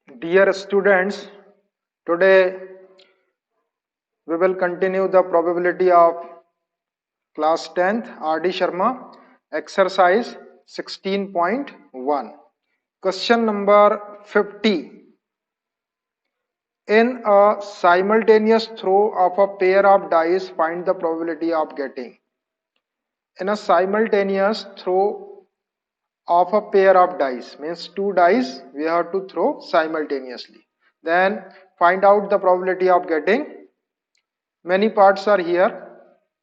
Dear students, today we will continue the probability of class 10th R.D. Sharma exercise 16.1. Question number 50. In a simultaneous throw of a pair of dice, find the probability of getting. In a simultaneous throw of a pair of dice, means two dice we have to throw simultaneously. Then find out the probability of getting. Many parts are here,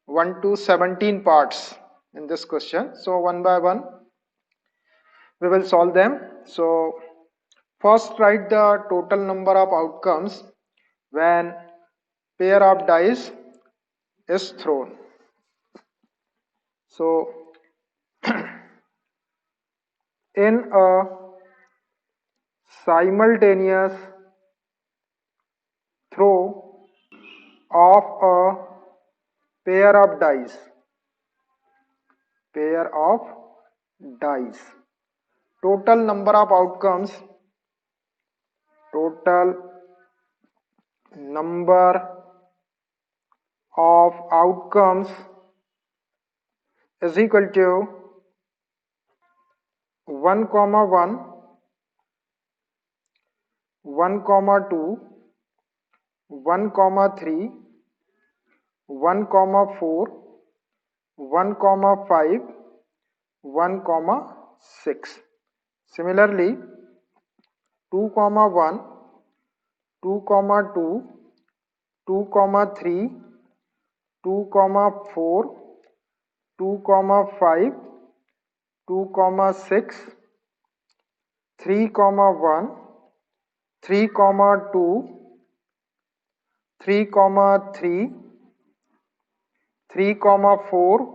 1 to 17 parts in this question. So one by one we will solve them. So first write the total number of outcomes when pair of dice is thrown. So in a simultaneous throw of a pair of dice, total number of outcomes, total number of outcomes is equal to 1 comma 1, 1 comma 2, 1 comma 3, 1 comma 4, 1 comma 5, 1 comma 6. Similarly, 2 comma 1, 2 comma 2, 2 comma 3, 2 comma 4, 2 comma 5, 2 comma 6, 3 comma 1, 3 comma 2, 3 comma 3, 3 comma 4,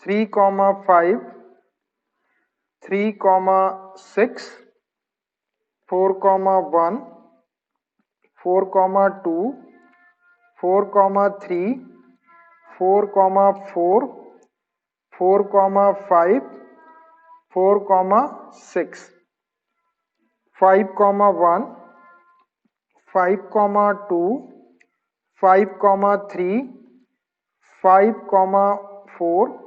3 comma 5, 3 comma 6, 4 comma 1, 4 comma 2, 4 comma 3, 4 comma 4, 4 comma 5, 4 comma 6, 5 comma 1, 5 comma 2, 5 comma 3, 5 comma 4,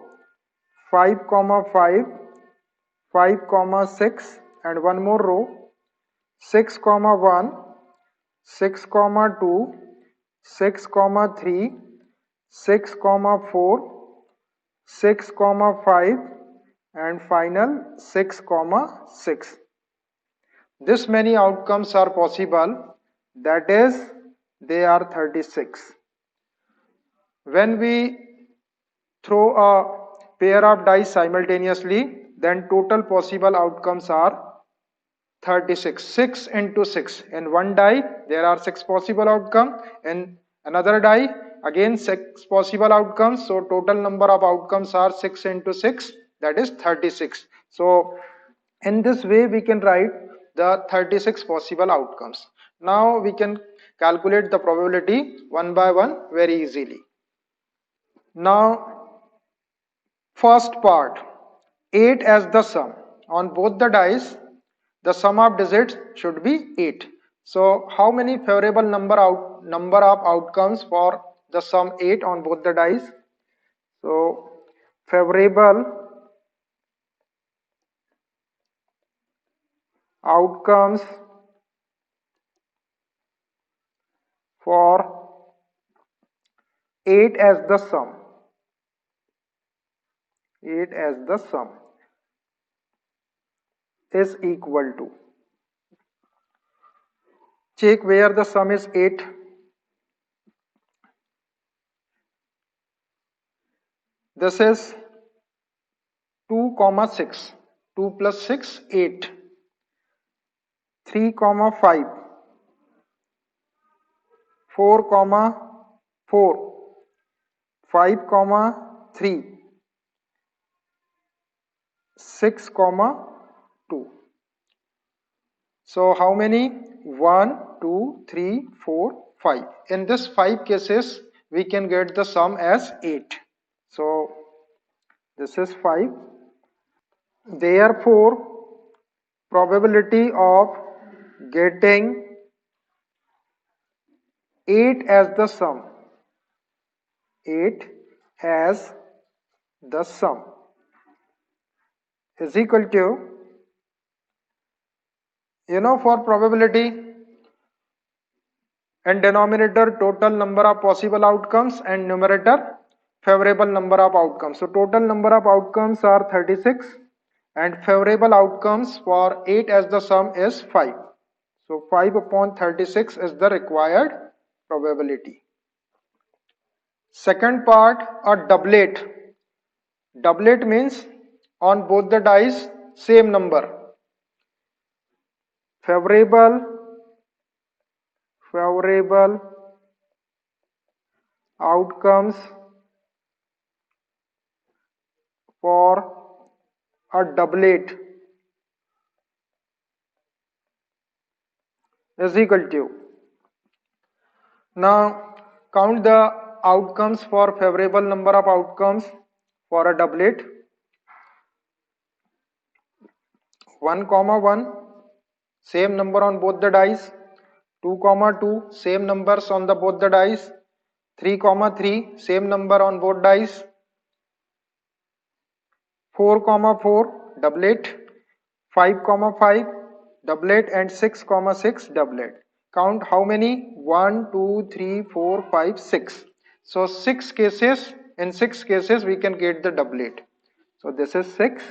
5 comma 5, 5 comma 6, and one more row, 6 comma 1, 6 comma 2, 6 comma 3, 6 comma 4, 6 comma 5, and final 6 comma 6. This many outcomes are possible, that is they are 36. When we throw a pair of dice simultaneously, then total possible outcomes are 36. 6 into 6. In one die there are 6 possible outcomes. In another die again 6 possible outcomes. So total number of outcomes are 6 into 6, that is 36. So in this way we can write the 36 possible outcomes. Now we can calculate the probability one by one very easily. Now first part, 8 as the sum. On both the dice the sum of digits should be 8. So how many favorable number of outcomes for the sum 8 on both the dice? So favorable outcomes for 8 as the sum. 8 as the sum is equal to, check where the sum is 8. This is 2 comma 6. 2 plus 6, 8. 3 comma 5. 4 comma 4. 5 comma 3. 6 comma 2. So how many? 1, 2, 3, 4, 5. In this 5 cases we can get the sum as 8. So this is 5. Therefore probability of getting 8 as the sum. 8 as the sum is equal to, for probability and denominator total number of possible outcomes and numerator favorable number of outcomes. So total number of outcomes are 36 and favorable outcomes for 8 as the sum is 5. So 5 upon 36 is the required probability. Second part, a doublet. Doublet means on both the dice same number. Favorable outcomes for a doublet is equal to. Now count the outcomes for favorable number of outcomes for a doublet. 1, 1, same number on both the dice. 2, 2, same numbers on the both the dice. 3, 3, same number on both dice. 4, 4, doublet. 5, 5, doublet, and 6, 6, doublet. Count how many? 1, 2, 3, 4, 5, 6. So 6 cases, in 6 cases we can get the doublet. So this is 6.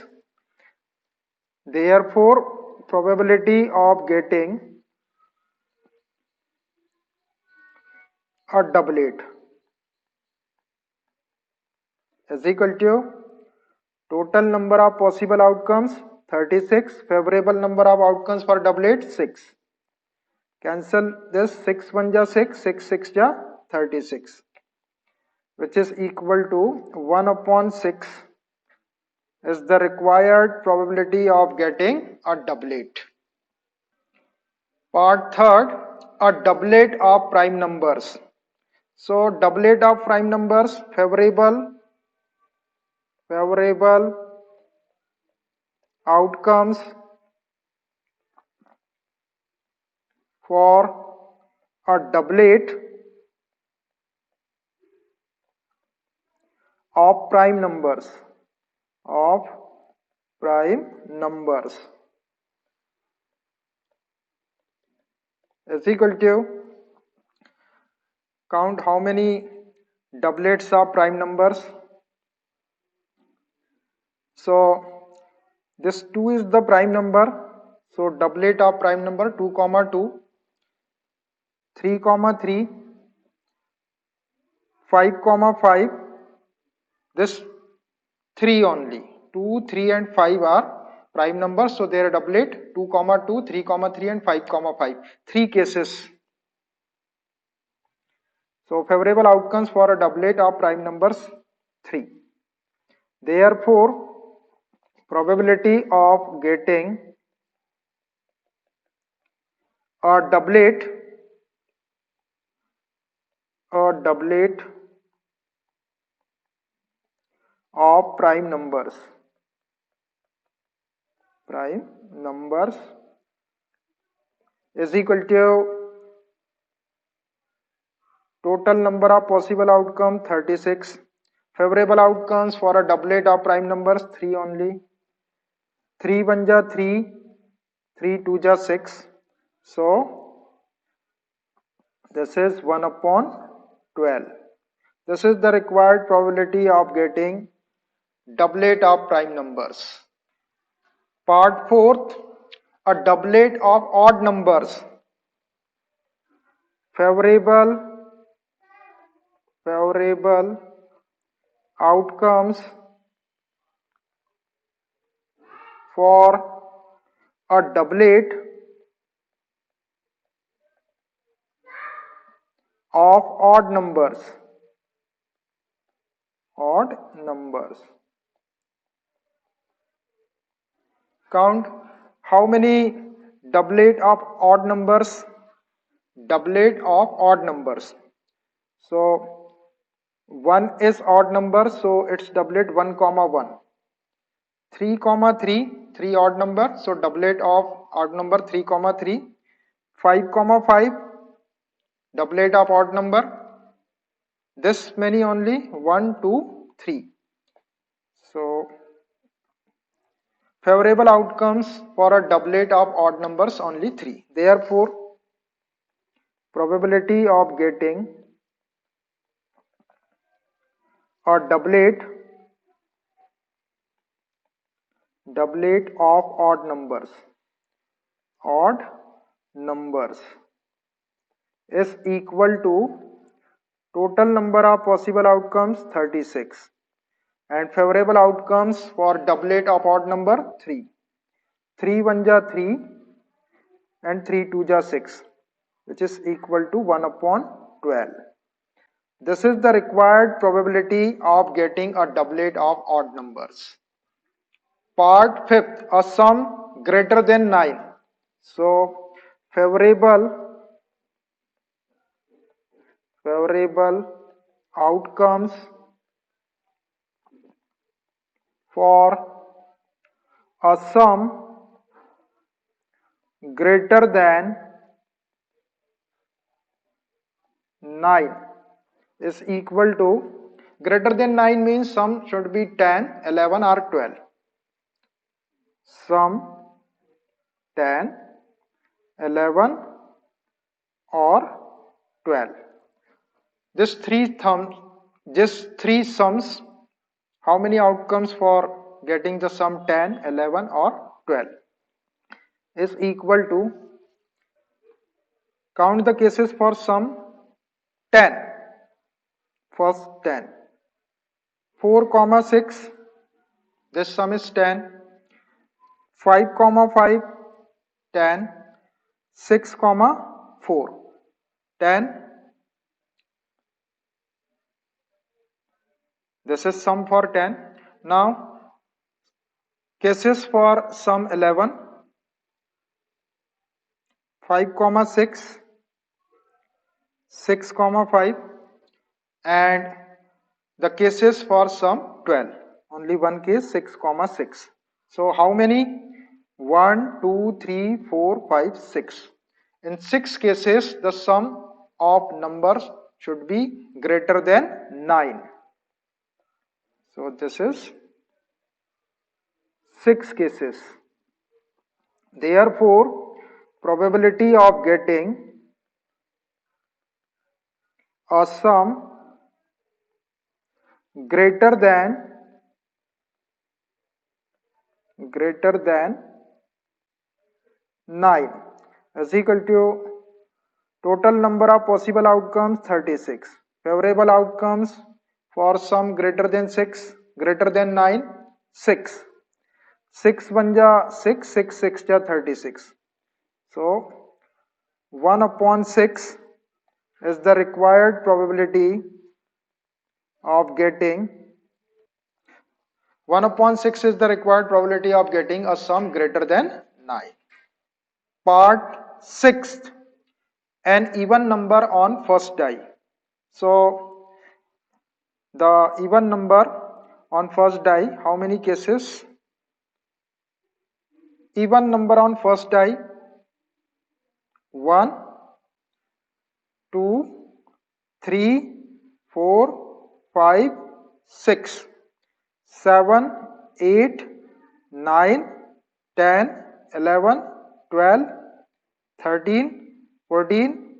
Therefore, probability of getting a doublet is equal to total number of possible outcomes 36, favorable number of outcomes for doublet 6. Cancel this, 6 1 ja 6, 6 6 ja 36, which is equal to 1 upon 6 is the required probability of getting a doublet. Part third, a doublet of prime numbers. So doublet of prime numbers, favorable outcomes for a doublet of prime numbers is equal to, count how many doublets of prime numbers. So this 2 is the prime number, so doublet of prime number 2, 2, 3, 3, 5, 5, this 3 only. 2, 3 and 5 are prime numbers, so their doublet 2, 2, 3, 3 and 5, 5. 3 cases. So favorable outcomes for a doublet of prime numbers 3. Therefore, probability of getting a doublet of prime numbers is equal to total number of possible outcomes 36, favorable outcomes for a doublet of prime numbers 3 only. 3 1 ja 3, 3 2 ja 6, so this is 1 upon 12. This is the required probability of getting doublet of prime numbers. Part fourth, a doublet of odd numbers. Favorable outcomes for a doublet of odd numbers. Count how many doublet of odd numbers. So 1 is odd number, so its doublet 1, 1. 3, 3, 3 odd number, so doublet of odd number 3 comma 3. 5 comma 5, doublet of odd number, this many only, 1 2 3. So favorable outcomes for a doublet of odd numbers only 3. Therefore probability of getting a doublet of odd numbers is equal to total number of possible outcomes 36 and favorable outcomes for doublet of odd number 3. 3 1 ja 3 and 3 2 ja 6, which is equal to 1 upon 12. This is the required probability of getting a doublet of odd numbers. Part 5th, a sum greater than 9. So favorable outcomes for a sum greater than 9 is equal to, greater than 9 means sum should be 10, 11 or 12. Sum 10, 11 or 12. These three sums, how many outcomes for getting the sum 10, 11 or 12 is equal to, count the cases for sum 10. First 10. 4 comma 6, this sum is 10. 5 comma 5, 10. 6 comma 4, 10. This is sum for 10. Now cases for sum 11. 5 comma 6, 6 comma 5, and the cases for sum 12. Only one case, 6 comma 6. So how many? 1 2 3 4 5 6. In 6 cases the sum of numbers should be greater than 9. So this is 6 cases. Therefore probability of getting a sum greater than 9 is equal to total number of possible outcomes 36. Favorable outcomes for sum greater than 6, greater than 9, 6. 6 1 ja 6, 6 6 ja 36. So 1 upon 6 is the required probability of getting 1 upon 6 is the required probability of getting a sum greater than 9. Part 6th, an even number on first die. So the even number on first die, how many cases? Even number on first die, 1, 2, 3, 4, 5, 6, 7, 8, 9, 10, 11, 12, 13, 14,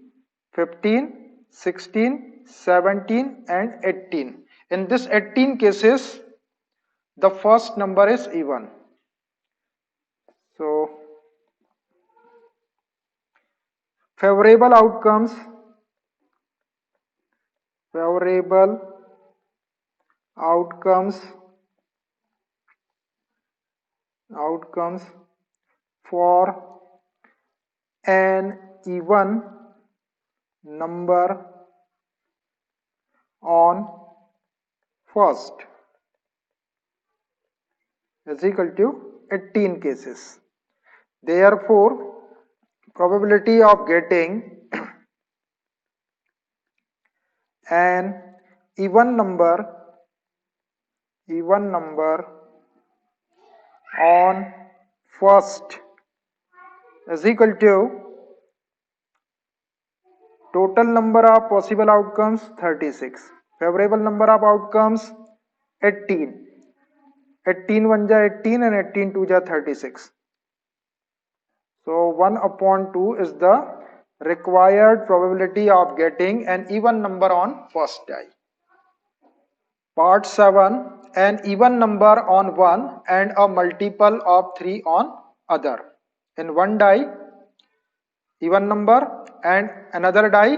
15, 16, 17 and 18. In this 18 cases, the first number is even. So favorable outcomes for an even number on first is equal to 18 cases. Therefore probability of getting an even number on first is equal to total number of possible outcomes 36, favorable number of outcomes 18. 18 1 ja 18 and 18 2 ja 36. So 1 upon 2 is the required probability of getting an even number on first die. Part 7, an even number on one and a multiple of 3 on other. In one die, even number, and another die,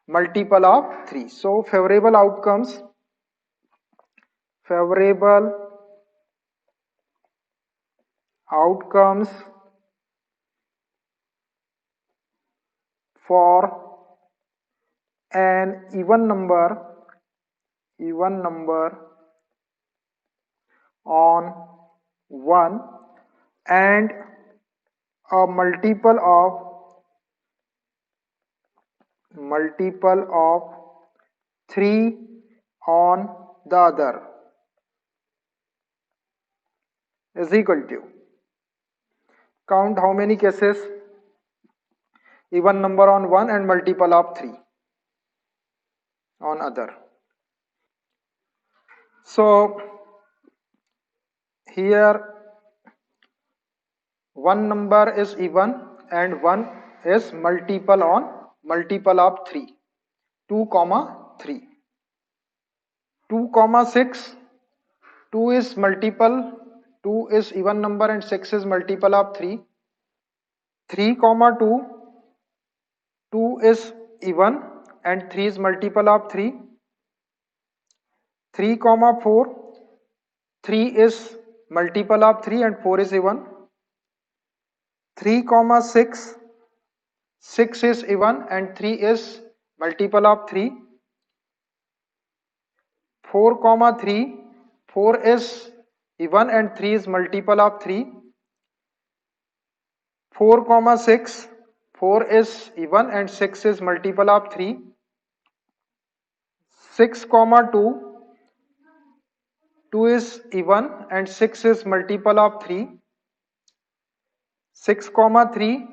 multiple of 3. So favorable outcomes for an even number on 1 and a multiple of 3 on the other is equal to, count how many cases, even number on 1 and multiple of 3 on other. So here one number is even and one is multiple of 3, 2 comma 3. 2 comma 6, 2 is multiple, 2 is even number and 6 is multiple of 3. 3 comma 2, 2 is even and 3 is multiple of 3. 3 comma 4, 3 is multiple of 3 and 4 is even. 3 comma 6, 6 is even and 3 is multiple of 3. 4 comma 3, 4 is even and 3 is multiple of 3. 4 comma 6, 4 is even and 6 is multiple of 3. 6 comma 2, 2 is even and 6 is multiple of 3. 6 comma 3,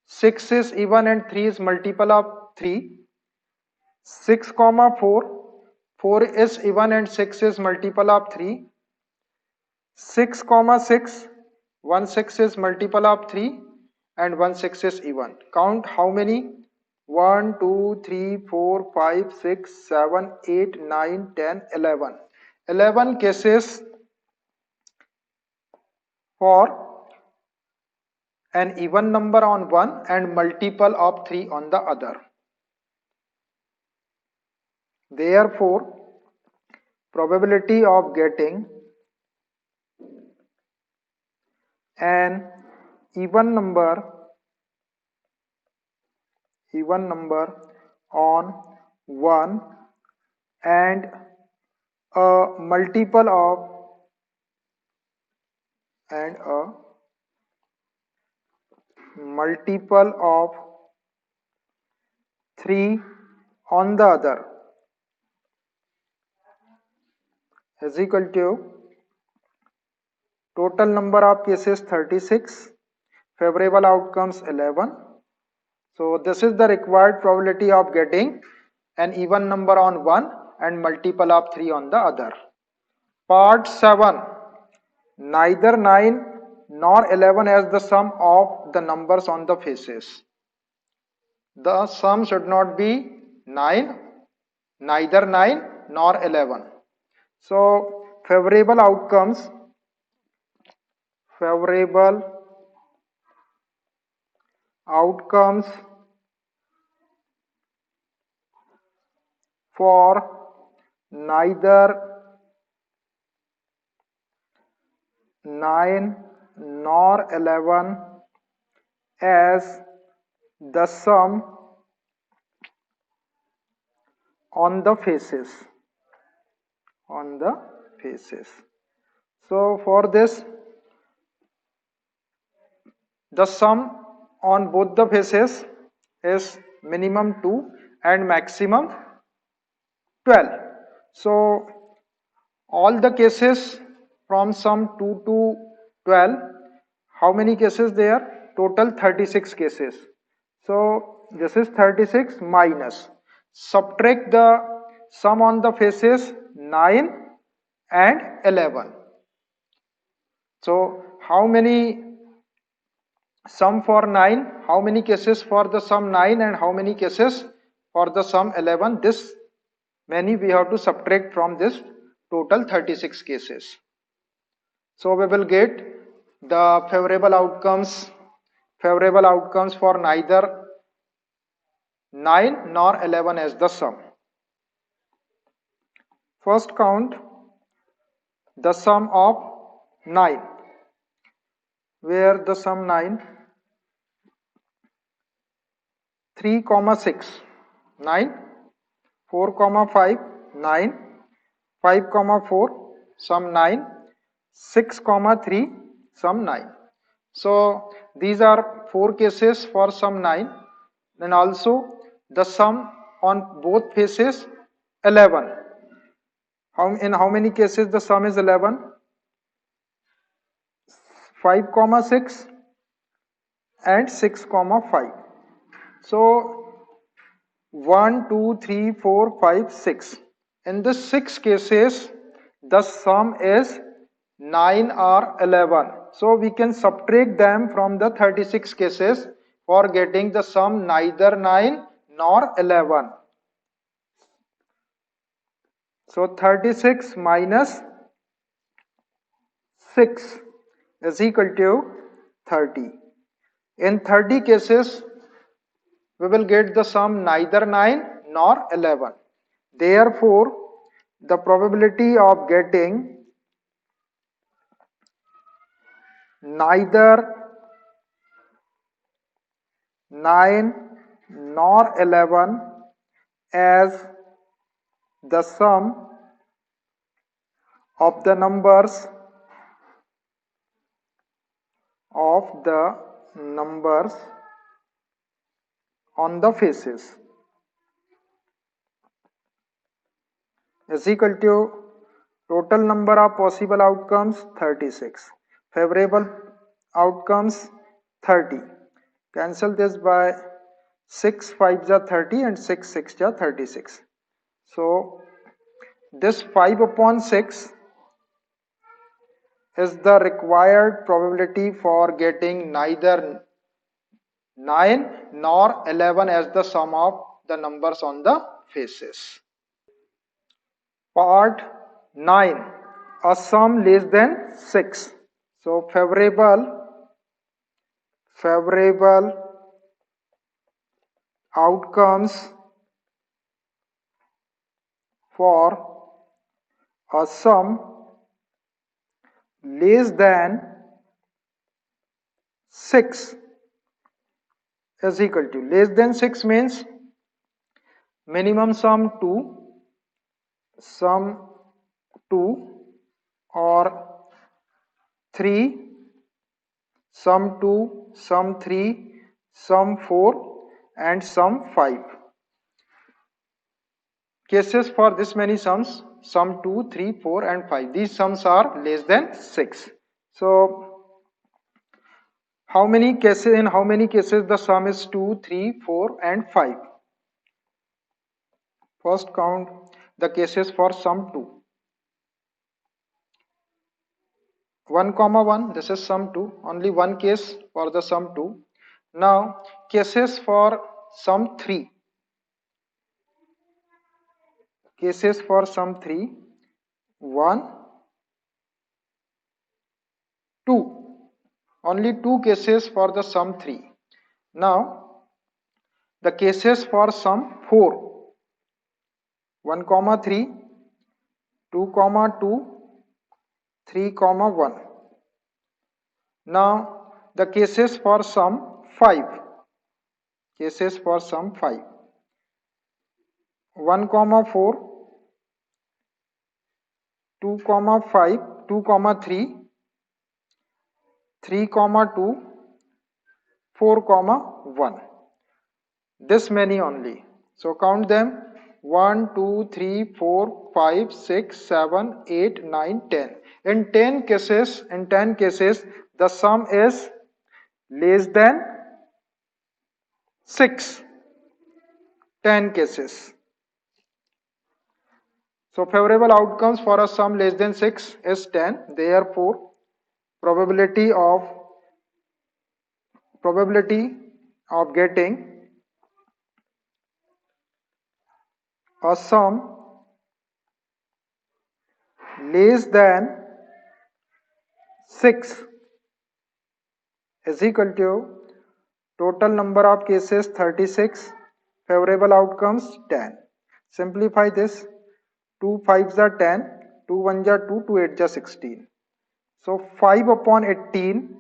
6 is even and 3 is multiple of 3. 6 comma 4, 4 is even and 6 is multiple of 3. 6 comma 6, 1 6 is multiple of 3 and 1 6 is even. Count how many? 1 2 3 4 5 6 7 8 9 10 11. 11 cases for an even number on one and multiple of 3 on the other. Therefore, probability of getting an even number on one and a multiple of 3 on the other is equal to total number of cases 36, favorable outcomes 11. So this is the required probability of getting an even number on one and multiple of 3 on the other. Part 7, neither 9 nor 11 as the sum of the numbers on the faces. The sum should not be 9, neither 9 nor 11. So favorable outcomes for neither 9 nor 11 as the sum on the faces. So for this, the sum on both the faces is minimum 2 and maximum 12. So all the cases from sum 2 to 12 How many cases there? Total 36 cases. So this is 36 minus. Subtract the sum on the faces 9 and 11. So how many sum for 9? How many cases for the sum 9 and how many cases for the sum 11? This many we have to subtract from this total 36 cases. So we will get the favorable outcomes for neither 9 nor 11 as the sum. First count the sum of 9, where the sum 9, 3 comma 6, 9, 4 comma 5, 9, 5 comma 4, sum 9, 6 comma 3, sum 9. So these are 4 cases for sum 9, and also the sum on both faces 11. In how many cases the sum is 11? 5 comma 6 and 6 comma 5. So 1, 2, 3, 4, 5, 6. In the 6 cases, the sum is 9 or 11. So we can subtract them from the 36 cases for getting the sum neither 9 nor 11. So 36 minus 6 is equal to 30. In 30 cases, we will get the sum neither 9 nor 11. Therefore, the probability of getting neither 9 nor 11 as the sum of the numbers on the faces is equal to total number of possible outcomes 36, favorable outcomes 30. Cancel this by 6 5 ja 30 and 6 6 ja 36. So this 5 upon 6 is the required probability for getting neither 9 nor 11 as the sum of the numbers on the faces. Part 9, a sum less than 6. So favorable outcomes for a sum less than 6 is equal to, less than 6 means minimum sum 2 or 3, sum 2, sum 3, sum 4 and sum 5. Cases for this many sums, sum 2, 3, 4 and 5. These sums are less than 6. So in how many cases the sum is 2, 3, 4 and 5? First count the cases for sum 2. 1 comma 1, this is sum 2, only one case for the sum 2. Now cases for sum 3. Cases for sum 3, 1, 2. Only 2 cases for the sum 3. Now the cases for sum 4. 1 comma 3, 2 comma 2, 3 comma 1. Now the cases for sum 5. Cases for sum 5. 1 comma 4, 2 comma 5, 2 comma 3, 3 comma 2, 4 comma 1. This many only. So count them. 1, 2, 3, 4, 5, 6, 7, 8, 9, 10. In 10 cases, the sum is less than 6. 10 cases. So favorable outcomes for a sum less than 6 is 10. Therefore, probability of getting a sum less than 6 is equal to total number of cases 36, favorable outcomes 10. Simplify this. 2 5s are 10, 2 1s are 2, 2 8s are 16. So 5 upon 18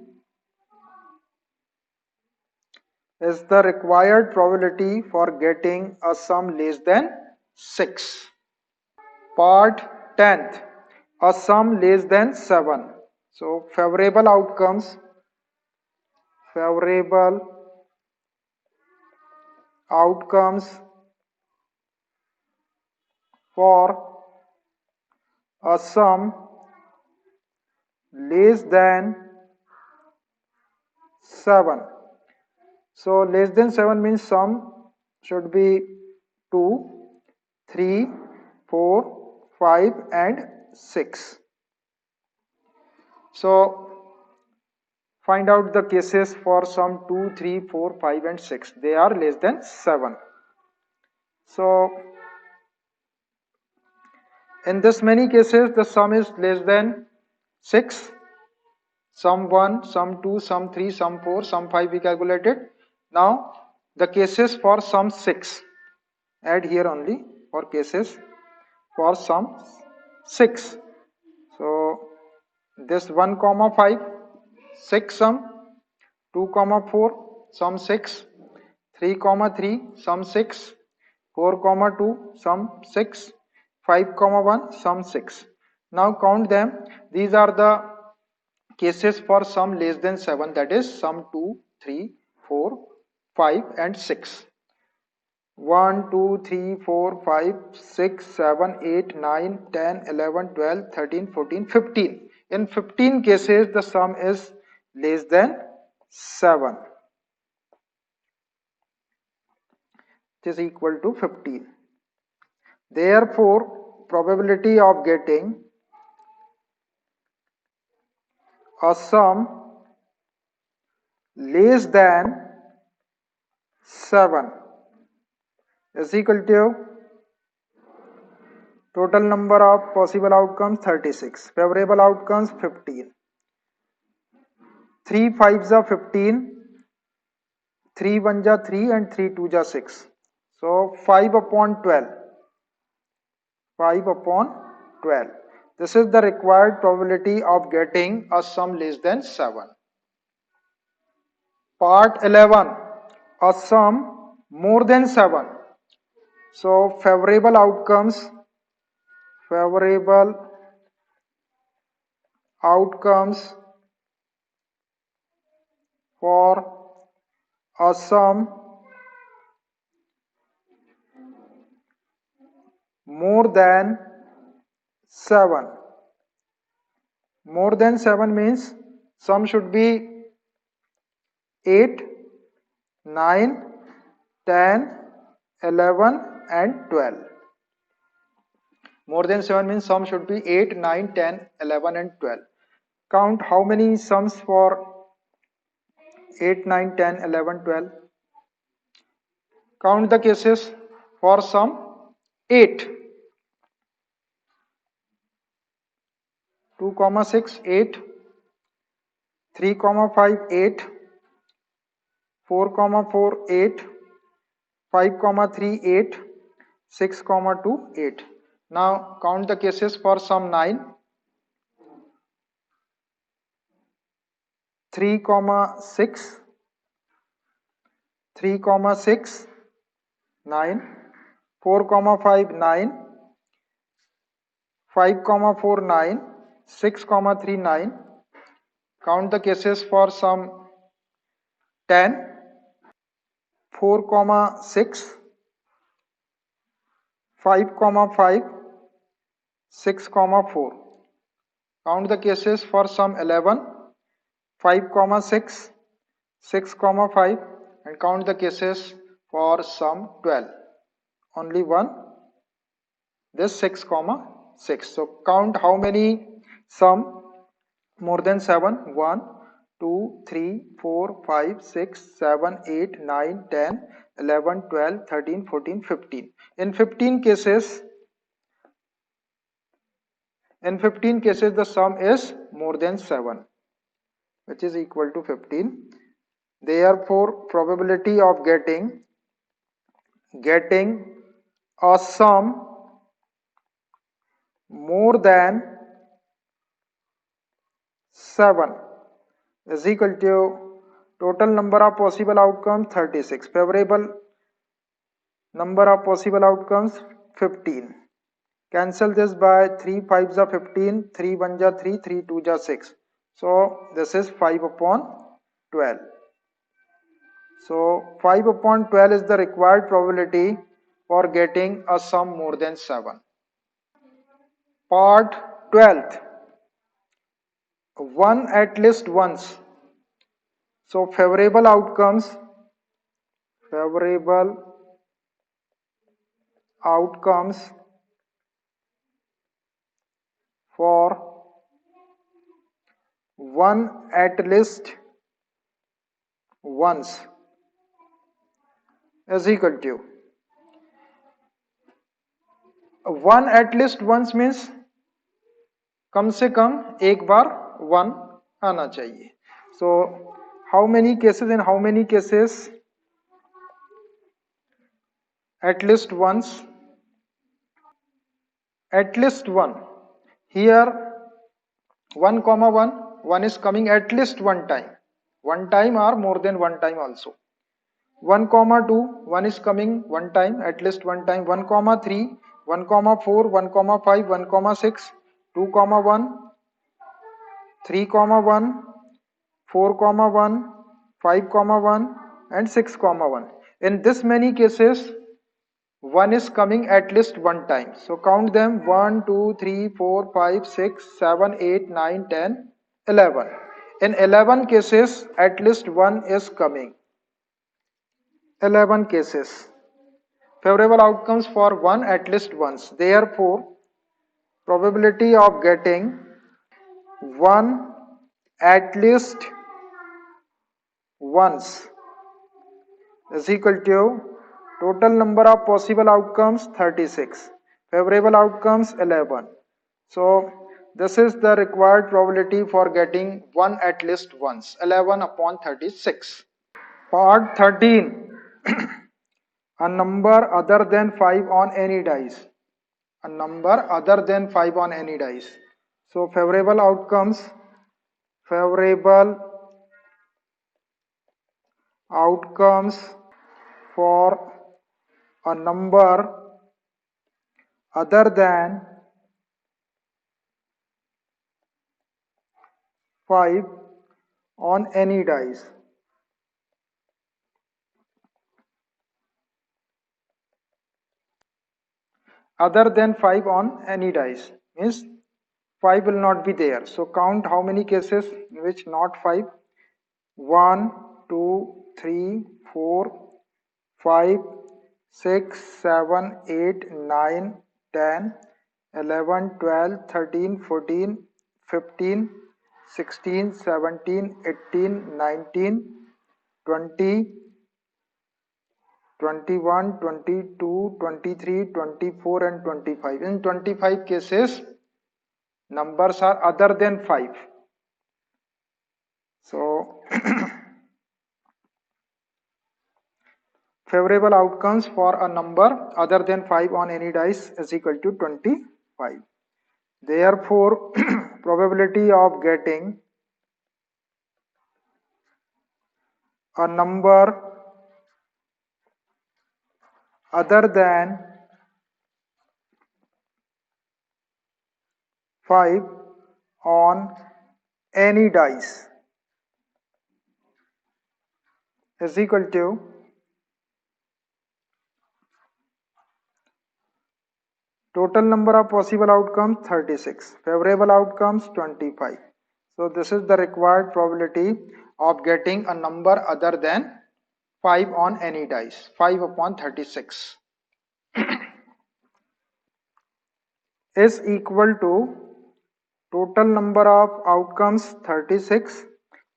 is the required probability for getting a sum less than 6. Part 10th, a sum less than 7. So favorable outcomes for a sum less than 7. So less than 7 means sum should be 2, 3, 4, 5 and 6. So find out the cases for sum 2, 3, 4, 5 and 6. They are less than 7. So in this many cases the sum is less than 6. Sum 1, sum 2, sum 3, sum 4, sum 5 we calculated. Now the cases for sum 6. Add here only for cases for sum 6. So this 1 comma 5, 6 sum, 2 comma 4 sum 6, 3 comma 3 sum 6, 4 comma 2 sum 6, 5 comma 1 sum 6. Now count them. These are the cases for sum less than 7, that is sum 2, 3, 4, 5 and 6. 1, 2, 3, 4, 5, 6, 7, 8, 9, 10, 11, 12, 13, 14, 15. In 15 cases, the sum is less than 7. It is equal to 15. Therefore, probability of getting a sum less than 7 is equal to total number of possible outcomes 36, favorable outcomes 15. 3 5s are 15, 3 1s are 3 and 3 2s are 6. So 5 upon 12. 5 upon 12. This is the required probability of getting a sum less than 7. Part 11. A sum more than 7. So favorable outcomes for a sum more than 7. More than 7 means sum should be 8, 9, 10, 11 and 12. More than 7 means sum should be 8, 9, 10, 11 and 12. Count how many sums for 8, 9, 10, 11, 12. Count the cases for sum 8. 2 comma 6, 8. 3 comma 5, 8. 4 comma 4, 8. 5 comma 3, 8. 6 comma 2, 8. Now count the cases for sum 9. 3 comma 6. 3 comma 6, 9. 4 comma 5, 9. 5 comma 4, 9. 6 comma 3, 9. Count the cases for sum 10. 4 comma 6. 5 comma 5. 6 comma 4. Count the cases for sum 11. 5 comma 6, 6 comma 5, and count the cases for sum 12. Only one, this 6 comma 6. So count how many sum more than 7. 1, 2, 3, 4, 5, 6, 7, 8, 9, 10, 11, 12, 13, 14, 15. In 15 cases the sum is more than 7, which is equal to 15. Therefore probability of getting a sum more than 7 is equal to total number of possible outcomes 36, favorable number of possible outcomes 15. Cancel this by 3 5s are 15, 3 1s are 3, 3 2s are 6. So this is 5 upon 12. So 5 upon 12 is the required probability for getting a sum more than 7. Part 12th. One at least once. So favorable outcomes for one at least once is equal to one at least once means कम से कम एक बार one आना चाहिए. So how many cases, in how many cases at least once? At least one. Here 1 comma 1, 1 is coming at least one time or more than one time also. 1 comma 2, 1 is coming one time, at least one time. 1 comma 3, 1 comma 4, 1 comma 5, 1 comma 6, 2 comma 1, 3 comma 1, 4 comma 1, 5 comma 1, and 6 comma 1. In this many cases 1 is coming at least one time. So count them: 1, 2, 3, 4, 5, 6, 7, 8, 9, 10, 11. In 11 cases at least 1 is coming. 11 cases. Favorable outcomes for 1 at least once. Therefore probability of getting 1 at least once is equal to total number of possible outcomes 36, favorable outcomes 11. So this is the required probability for getting 1 at least once, 11 upon 36. Part 13. A number other than 5 on any dice. A number other than 5 on any dice. So favorable outcomes for a number other than 5 on any dice. Other than 5 on any dice means 5 will not be there. So count how many cases in which not 5. 1, 2, 3, 4, 5, 6, 7, 8, 9, 10, 11, 12, 13, 14, 15, 16, 17, 18, 19, 20, 21, 22, 23, 24, and 25. In 25 cases numbers are other than 5. So favorable outcomes for a number other than 5 on any dice is equal to 25. Therefore probability of getting a number other than 5 on any dice is equal to total number of possible outcomes 36, favorable outcomes 25. So this is the required probability of getting a number other than 5 on any dice. 5 upon 36 is equal to total number of outcomes 36,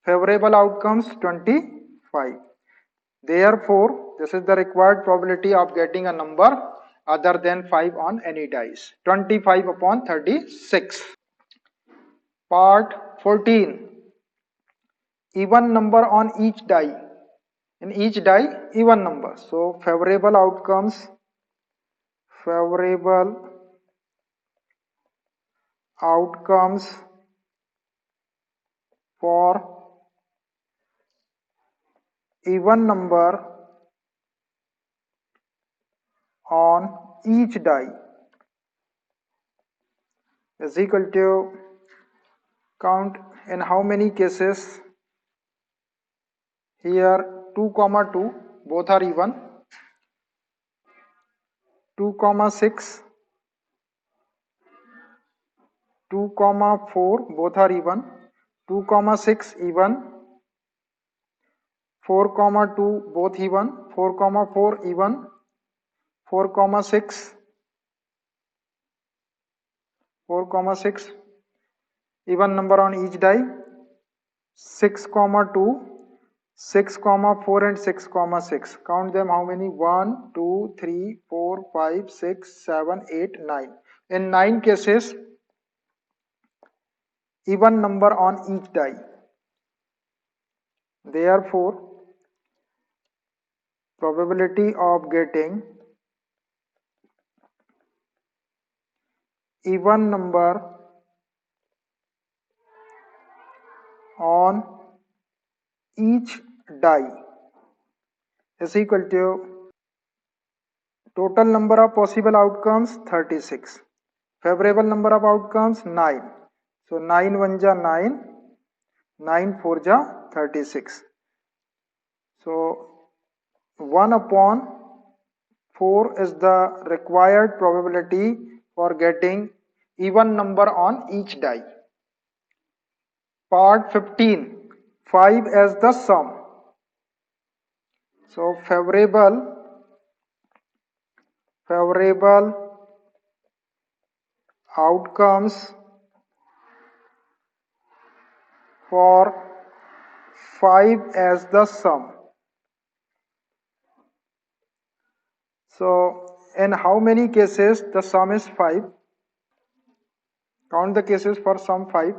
favorable outcomes 25. Therefore, this is the required probability of getting a number other than 5 on any dice. 25 upon 36. Part 14. Even number on each die. In each die, even number. So, favorable outcomes for even number on each die is equal to, count in how many cases. Here 2 comma 2 both are even, 2 comma 6, 2 comma 4 both are even, 2 comma 6 even, 4 comma 2 both even, 4 comma 4 even, 4 comma 6, 4 comma 6 even number on each die, 6 comma 2, 6 comma 4 and 6 comma 6. Count them how many? 1 2 3 4 5 6 7 8 9. In 9 cases even number on each die. Therefore, probability of getting even number on each die is equal to total number of possible outcomes 36, favorable number of outcomes 9. So 9 1 ja 9, 9 4 ja 36. So 1 upon 4 is the required probability for getting even number on each die. Part 15. 5 as the sum. So favorable outcomes for 5 as the sum. So in how many cases the sum is 5? Count the cases for sum 5.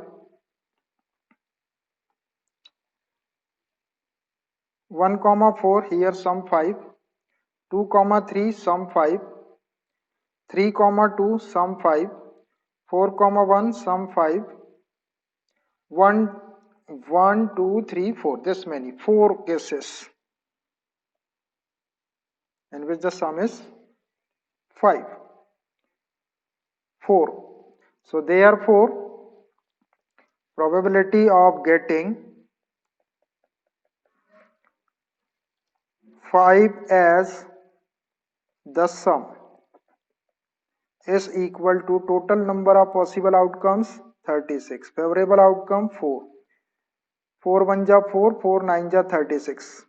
1 comma 4 here sum 5, 2 comma 3 sum 5, 3 comma 2 sum 5, 4 comma 1 sum 5, 1 1 2 3 4, this many 4 cases in which the sum is 5, 4. So therefore probability of getting 5 as the sum is equal to total number of possible outcomes 36, favorable outcome 4, 4 1 ja 4, 4 9 ja 36.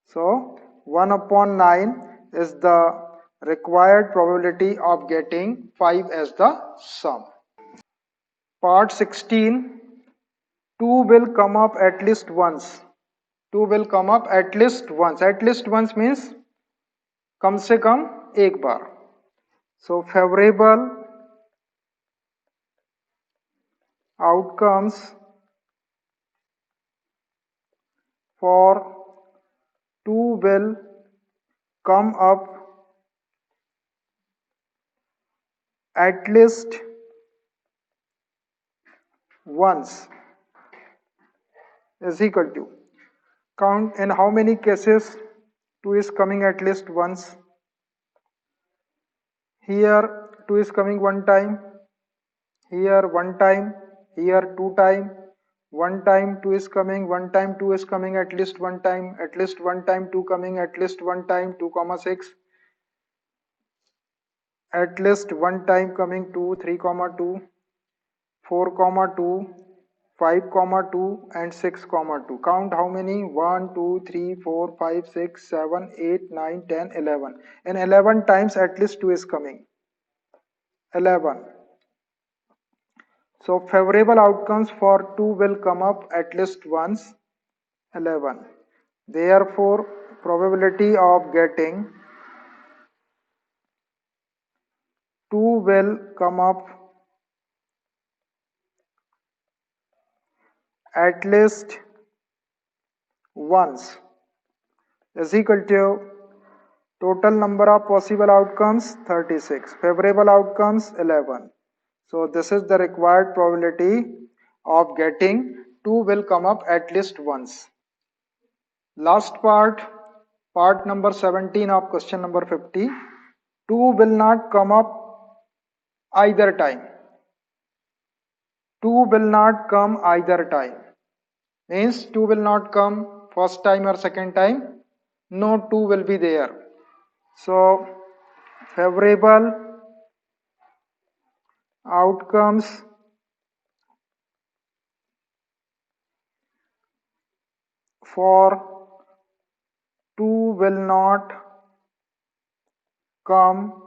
So 1 upon 9 is the required probability of getting 5 as the sum. Part 16. 2 will come up at least once. 2 will come up at least once. At least once means कम से कम एक बार. So favorable outcomes for 2 will come up at least once is equal to, count in how many cases 2 is coming at least once. Here 2 is coming one time, here one time, here two time, one time 2 is coming, one time 2 is coming at least one time, at least one time 2 coming, at least one time 2 comma 6, at least one time coming 2 3 comma 2, 4 comma 2, 5, 2 and 6, 2. Count how many? 1, 2, 3, 4, 5, 6, 7, 8, 9, 10, 11. In 11 times at least 2 is coming. 11. So favorable outcomes for 2 will come up at least once. 11. Therefore, probability of getting 2 will come up at least once is equal to total number of possible outcomes 36, favorable outcomes 11. So this is the required probability of getting 2 will come up at least once. Last part number 17 of question number 50. 2 will not come up either time. 2 will not come either time. Means 2 will not come first time or second time. No 2 will be there. So favorable outcomes for 2 will not come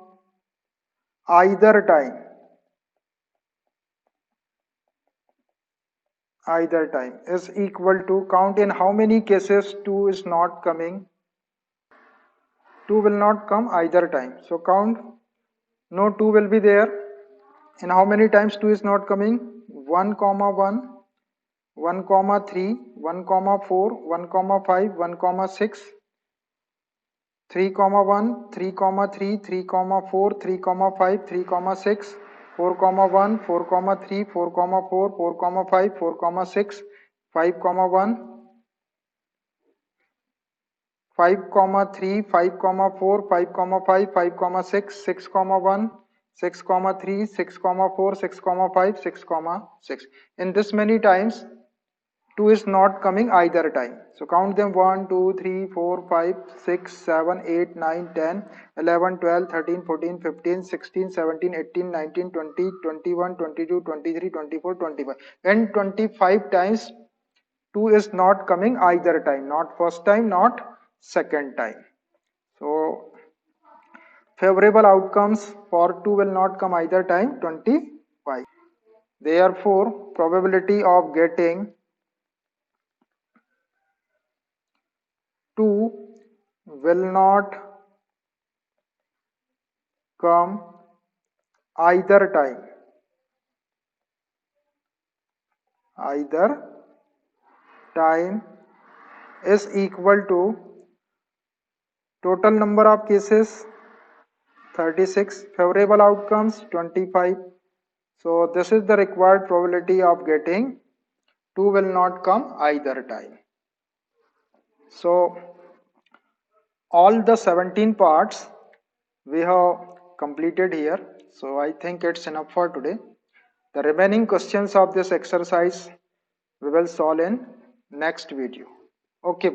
either time. Either time is equal to, count in how many cases 2 is not coming. 2 will not come either time. So count, no 2 will be there. And how many times 2 is not coming? 1, 1, 1, 3, 1, 4, 1, 5, 1, 6, 3, 1, 3, 3, 3, 4, 3, 5, 3, 6, 4, 1, 4, 3, 4, 4, 4, 5, 4, 6, 5, 1, 5, 3, 5, 4, 5, 5, 5, 6, 6, 1, 6, 3, 6, 4, 6, 5, 6, 6. In this many times, 2 is not coming either time. So count them 1, 2, 3, 4, 5, 6, 7, 8, 9, 10, 11, 12, 13, 14, 15, 16, 17, 18, 19, 20, 21, 22, 23, 24, 25. And 25 times 2 is not coming either time. Not first time, not second time. So favorable outcomes for 2 will not come either time, 25. Therefore, probability of getting 2 will not come either time. Either time is equal to total number of cases 36, favorable outcomes 25. So this is the required probability of getting 2 will not come either time. So all the 17 parts we have completed here. So I think it's enough for today. The remaining questions of this exercise we will solve in next video. Okay.